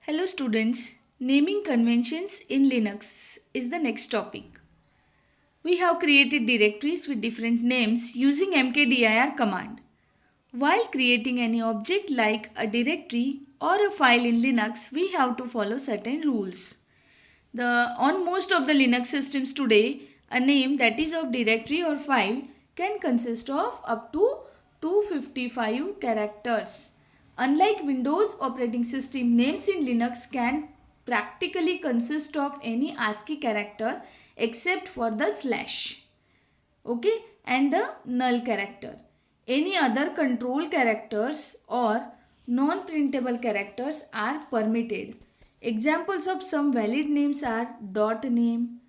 Hello students, naming conventions in Linux is the next topic. We have created directories with different names using mkdir command. While creating any object like a directory or a file in Linux, we have to follow certain rules. On most of the Linux systems today, a name that is of directory or file can consist of up to 255 characters. Unlike Windows operating system, names in Linux can practically consist of any ASCII character except for the slash, okay, and the null character. Any other control characters or non-printable characters are permitted. Examples of some valid names are dot name,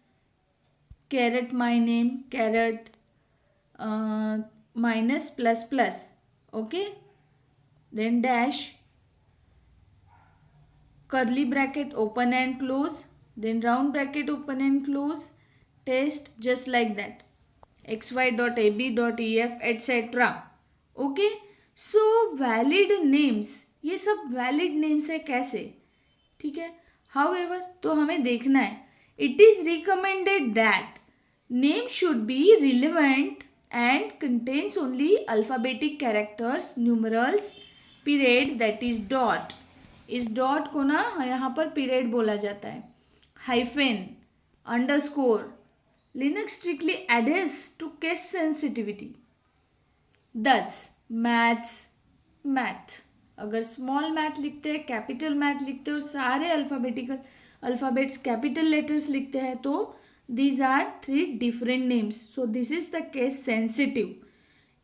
caret my name, caret, minus plus plus, okay, then dash, curly bracket open and close, then round bracket open and close, test, just like that, xy.ab.ef etc. Okay, so valid names, ये सब valid names है कैसे, ठीक है. How ever, तो हमें देखना है, it is recommended that name should be relevant and contains only alphabetic characters, numerals, period that is dot. इस डॉट को ना यहाँ पर पीरियड बोला जाता है, hyphen, underscore. Linux strictly adheres to case sensitivity. Thus, math. अगर स्मॉल मैथ लिखते हैं, कैपिटल मैथ लिखते हैं और सारे अल्फ़ाबेट्स कैपिटल लेटर्स लिखते हैं तो these are three different names. So this is the case sensitive.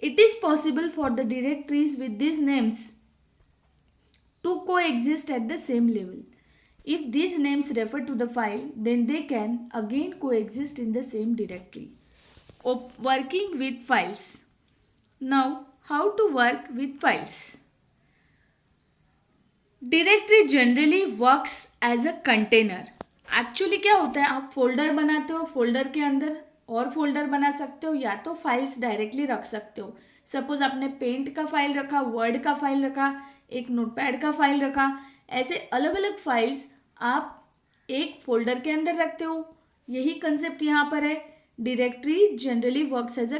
It is possible for the directories with these names to coexist at the same level. If these names refer to the file, then they can again coexist in the same directory. Working with files. Now, how to work with files? Directory generally works as a container. Actually क्या होता है, आप folder बनाते हो, folder के अंदर और folder बना सकते हो या तो फाइल्स डायरेक्टली रख सकते हो. सपोज आपने पेंट का फाइल रखा, वर्ड का फाइल रखा, एक नोटपैड का फाइल रखा, ऐसे अलग अलग फाइल्स आप एक फोल्डर के अंदर रखते हो. यही कंसेप्ट यहाँ पर है. Directory generally works as a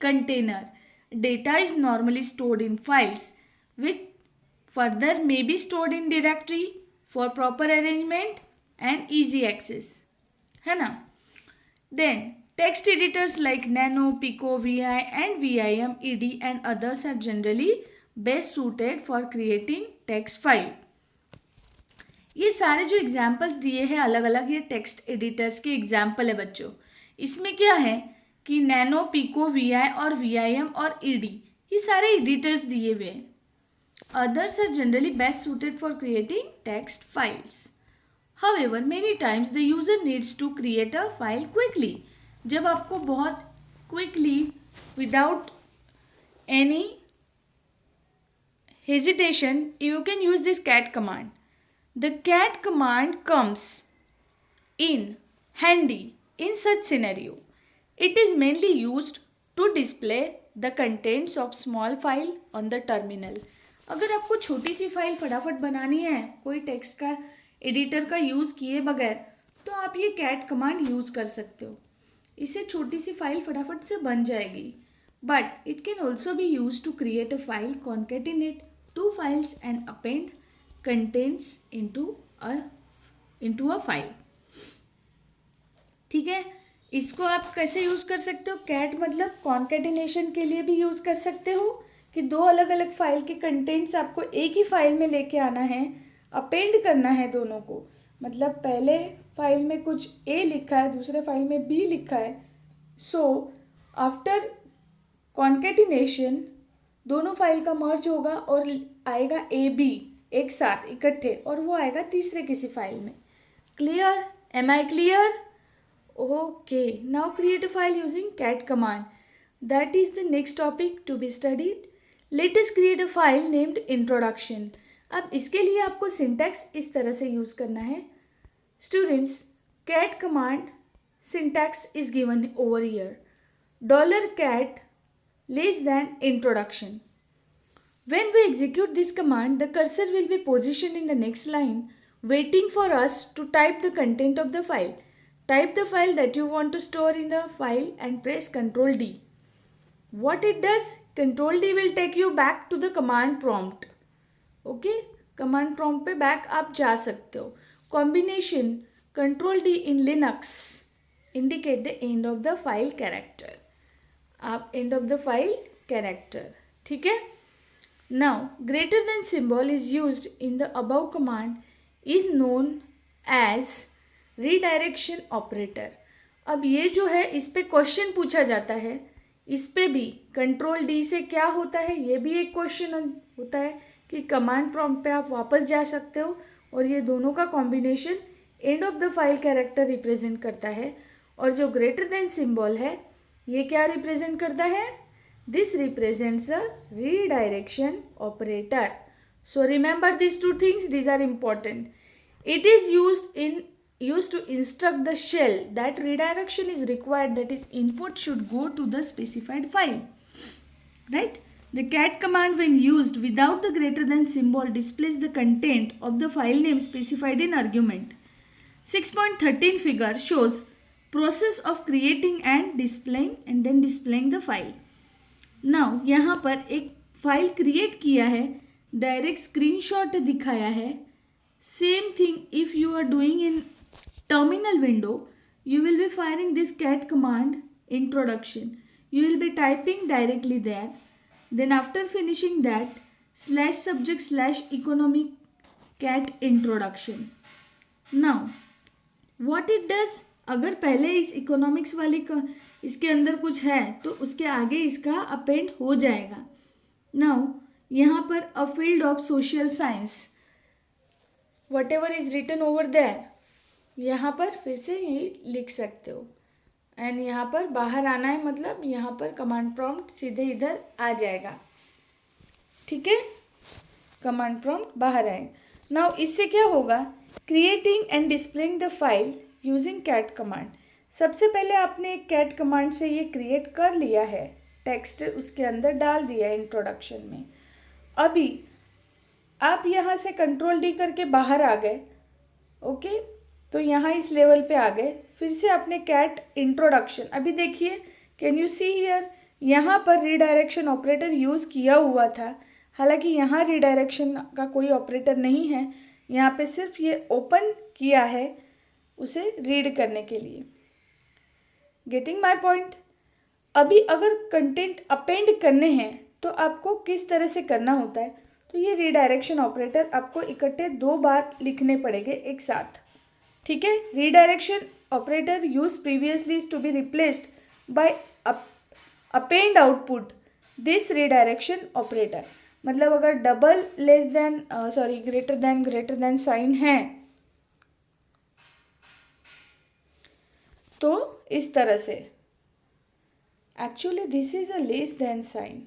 container. Data is normally stored in files which further may be stored in directory for proper arrangement and easy access, है ना. Then text editors like nano, pico, VI and VIM, ED and others are generally best suited for creating text file. ये सारे जो examples दिए हैं अलग अलग, ये टेक्स्ट एडिटर्स के एग्जाम्पल है बच्चों. इसमें क्या है कि नैनो, पिको, VI और VIM और ED, ये सारे एडिटर्स दिए हुए हैं. Others are generally best suited for creating text files. However many times the user needs to create a file quickly. जब आपको बहुत quickly without any hesitation you can use this cat command. The cat command comes in handy in such scenario. It is mainly used to display the contents of small file on the terminal. अगर आपको छोटी सी file फटाफट बनानी है कोई text का editor का use किए बगैर, तो आप ये कैट कमांड यूज़ कर सकते हो. इससे छोटी सी फाइल फटाफट से बन जाएगी. But it can also be use to create a file, concatenate two files and append contents into a file. ठीक है, इसको आप कैसे यूज़ कर सकते हो, कैट मतलब कॉन्केटिनेशन के लिए भी यूज़ कर सकते हो कि दो अलग अलग फाइल के कंटेंट्स आपको एक ही फाइल में लेके आना है, अपेंड करना है दोनों को. मतलब पहले फाइल में कुछ A लिखा है, दूसरे फाइल में B लिखा है. सो आफ्टर कॉन्केटिनेशन दोनों फाइल का मर्ज होगा और आएगा AB एक साथ इकट्ठे, और वो आएगा तीसरे किसी फाइल में. Clear? Am I clear? Okay, now create a file using cat command. That is the next topic to be studied. Let us create a file named introduction. अब इसके लिए आपको सिंटैक्स इस तरह से यूज़ करना है. Students, cat command syntax is given over here. $cat less than introduction. When we execute this command, the cursor will be positioned in the next line waiting for us to type the content of the file. Type the file that you want to store in the file and press Ctrl D. What it does? Ctrl D will take you back to the command prompt. Okay? Command prompt पे back आप जा सकते हो. Combination Ctrl D in Linux indicate the end of the file character. आप end of the file character. ठीक है? Now greater than symbol is used in the above command is known as redirection operator. अब ये जो है इस पे question पूछा जाता है. इस पे भी कंट्रोल डी से क्या होता है ये भी एक क्वेश्चन होता है कि कमांड प्रॉम्प्ट पे आप वापस जा सकते हो और ये दोनों का combination end of the file character represent करता है. और जो ग्रेटर देन सिंबल है ये क्या रिप्रेजेंट करता है? This represents the redirection operator. So remember this two things, these are important. It is used to instruct the shell that redirection is required, that is input should go to the specified file, right? The cat command when used without the greater than symbol displays the content of the file name specified in argument. 6.13 figure shows process of creating and then displaying the file. Now यहाँ पर एक file create किया है, direct screenshot दिखाया है. Same thing if you are doing in terminal window, you will be firing this cat command introduction. You will be typing directly there. Then after finishing that, /subject/economic cat introduction. Now, what it does? अगर पहले इस economics वाली का इसके अंदर कुछ है तो उसके आगे इसका अपेंड हो जाएगा. Now, यहाँ पर a field of social science, whatever is written over there, यहाँ पर फिर से ये लिख सकते हो. एंड यहाँ पर बाहर आना है मतलब यहाँ पर कमांड प्रॉम्प्ट सीधे इधर आ जाएगा. ठीक है, कमांड प्रॉम्प्ट बाहर आएगा. नाउ इससे क्या होगा? Creating and displaying the file using cat command. सबसे पहले आपने एक कैट कमांड से ये क्रिएट कर लिया है, टेक्स्ट उसके अंदर डाल दिया है इंट्रोडक्शन में. अभी आप यहाँ से कंट्रोल डी करके बाहर आ गए. ओके, तो यहाँ इस लेवल पे आ गए. फिर से आपने कैट इंट्रोडक्शन, अभी देखिए, कैन यू सी हियर, यहाँ पर रीडायरेक्शन ऑपरेटर यूज़ किया हुआ था. हालांकि यहाँ रीडायरेक्शन का कोई ऑपरेटर नहीं है, यहाँ पे सिर्फ ये ओपन किया है उसे रीड करने के लिए. Getting my point? अभी अगर कंटेंट अपेंड करने हैं तो आपको किस तरह से करना होता है? तो ये रीडायरेक्शन ऑपरेटर आपको इकट्ठे 2 बार लिखने पड़ेंगे एक साथ. ठीक है, redirection operator use previously is to be replaced by append output this redirection operator. मतलब अगर double less than greater than sign है तो इस तरह से. Actually this is a less than sign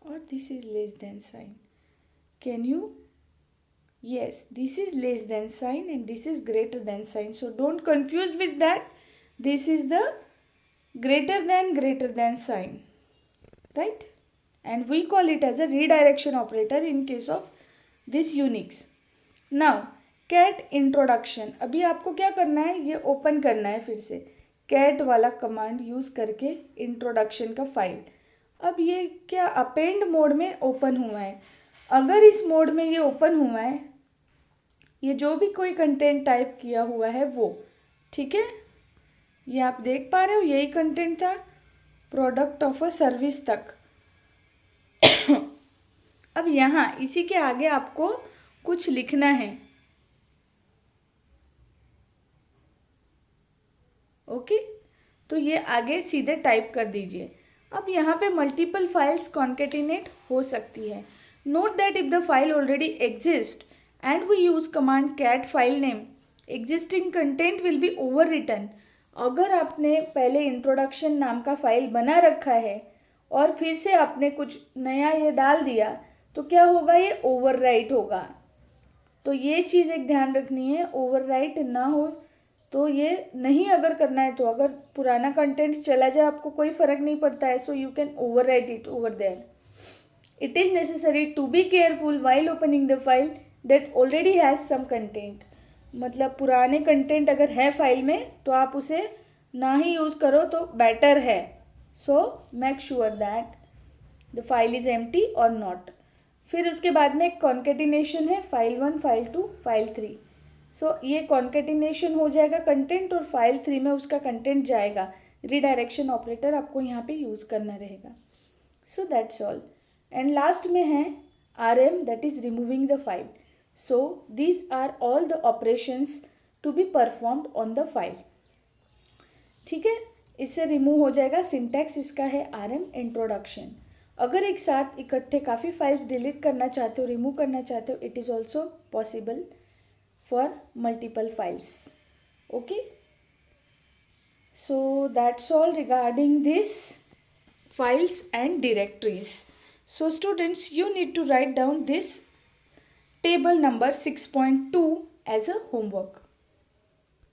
और this is less than sign. Can you? Yes, this is less than sign and this is greater than sign. So don't confuse with that. This is the greater than sign, right? And we call it as a redirection operator in case of this Unix. Now, cat introduction. अभी आपको क्या करना है? ये open करना है फिर से cat वाला कमांड यूज़ करके इंट्रोडक्शन का फाइल. अब ये क्या अपेंड मोड में ओपन हुआ है. अगर इस मोड में ये ओपन हुआ है, ये जो भी कोई कंटेंट टाइप किया हुआ है वो, ठीक है, ये आप देख पा रहे हो, यही कंटेंट था प्रोडक्ट ऑफ अ सर्विस तक. अब यहाँ इसी के आगे आपको कुछ लिखना है. ओके, तो ये आगे सीधे टाइप कर दीजिए. अब यहाँ पे मल्टीपल फाइल्स कॉन्केटिनेट हो सकती है. Note that if the file already exist and we use command cat file name, existing content will be overwritten. अगर आपने पहले इंट्रोडक्शन नाम का फाइल बना रखा है और फिर से आपने कुछ नया ये डाल दिया तो क्या होगा? ये ओवरराइट होगा. तो ये चीज़ एक ध्यान रखनी है, ओवरराइट ना हो. तो ये नहीं अगर करना है तो अगर पुराना कंटेंट चला जाए आपको कोई फ़र्क नहीं पड़ता है. So you can overwrite it over there. It is necessary to be careful while opening the file that already has some content. मतलब पुराने कंटेंट अगर है फाइल में तो आप उसे ना ही यूज़ करो तो बेटर है. So make sure that the file is empty और नॉट. फिर उसके बाद में एक कॉन्केटिनेशन है, फाइल 1, फाइल 2, फाइल 3. सो ये कॉन्केटिनेशन हो जाएगा कंटेंट और फाइल 3 में उसका कंटेंट जाएगा. रीडायरेक्शन ऑपरेटर आपको यहाँ पे यूज़ करना रहेगा. So that's all. And last में है RM, that is removing the file. So these are all the operations to be performed on the file. ठीक है, इससे रिमूव हो जाएगा. सिंटैक्स इसका है RM इंट्रोडक्शन. अगर एक साथ इकट्ठे काफ़ी फाइल्स डिलीट करना चाहते हो, रिमूव करना चाहते हो, it is also possible for multiple files. Okay, so that's all regarding this files and directories. So students, you need to write down this table number 6.2 as a homework.